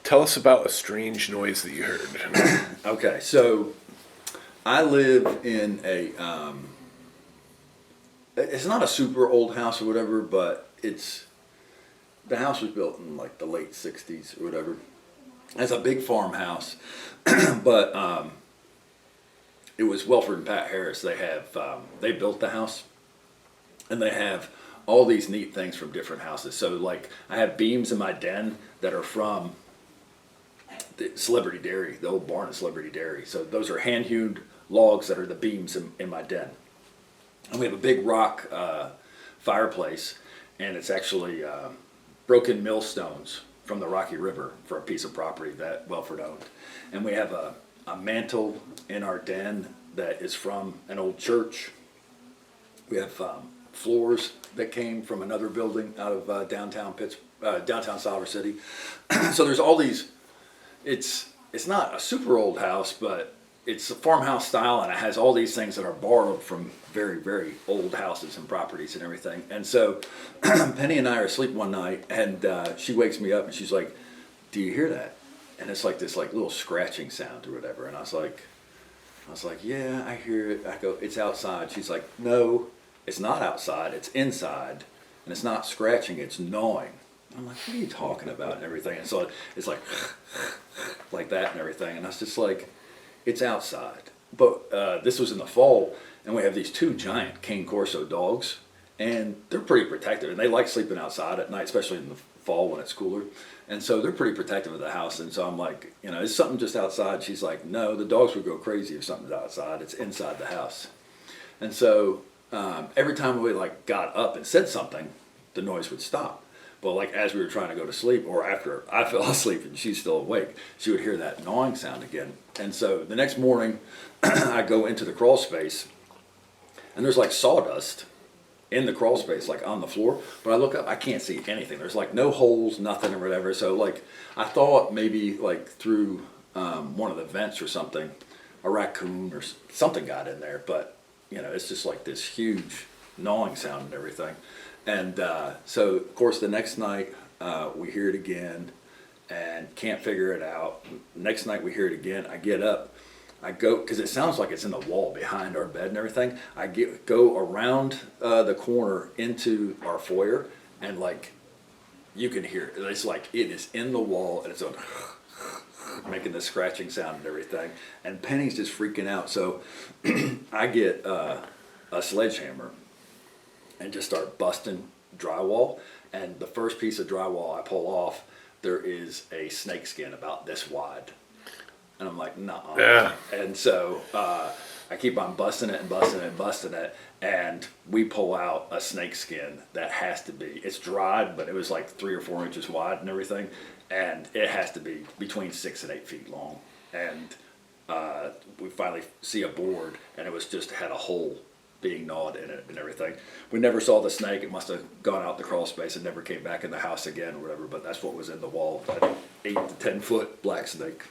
Tell us about a strange noise that you heard. Okay, so I live in a, it's not a super old house or whatever, but the house was built in like the late 60s or whatever. It's a big farmhouse, but it was Welford and Pat Harris. They built the house, and they have all these neat things from different houses. So like I have beams in my den that are from the Celebrity Dairy, the old barn at Celebrity Dairy. So those are hand-hewn logs that are the beams in my den. And we have a big rock fireplace, and it's actually broken millstones from the Rocky River for a piece of property that Welford owned. And we have a mantle in our den that is from an old church. We have floors that came from another building out of downtown Silver City. So there's all these. It's not a super old house, but it's a farmhouse style, and it has all these things that are borrowed from very, very old houses and properties and everything. And so Penny and I are asleep one night, and she wakes me up, and she's like, "Do you hear that?" And it's like this like little scratching sound or whatever. And I was like, "Yeah, I hear it." I go, "It's outside." She's like, "No, it's not outside. It's inside, and it's not scratching. It's gnawing." I'm like, "What are you talking about?" And everything. And so it's like like that and everything. And I was just like, "It's outside." But this was in the fall, and we have these two giant Cane Corso dogs, and they're pretty protective, and they like sleeping outside at night, especially in the fall when it's cooler. And so they're pretty protective of the house. And so I'm like, "Is something just outside?" She's like, "No, the dogs would go crazy if something's outside. It's inside the house." And so every time we like got up and said something, the noise would stop. But like as we were trying to go to sleep, or after I fell asleep and she's still awake, she would hear that gnawing sound again. And so the next morning, I go into the crawl space, and there's like sawdust in the crawl space, like on the floor. But I look up, I can't see anything. There's like no holes, nothing or whatever. So like I thought maybe like through one of the vents or something, a raccoon or something got in there. But it's just like this huge gnawing sound and everything. And so, of course, the next night we hear it again and can't figure it out. Next night we hear it again. I get up. I go, because it sounds like it's in the wall behind our bed and everything. I go around the corner into our foyer, and like you can hear it. It's like it is in the wall, and it's on making the scratching sound and everything. And Penny's just freaking out. So I get a sledgehammer and just start busting drywall. And the first piece of drywall I pull off, there is a snake skin about this wide. And I'm like, nah. Yeah. And so I keep on busting it and busting it and busting it. And we pull out a snake skin that has to be, it's dried, but it was like 3 or 4 inches wide and everything. And it has to be between 6 and 8 feet long. And we finally see a board, and it was just had a hole being gnawed in it and everything. We never saw the snake. It must have gone out the crawl space and never came back in the house again or whatever, but that's what was in the wall, that 8 to 10 foot black snake.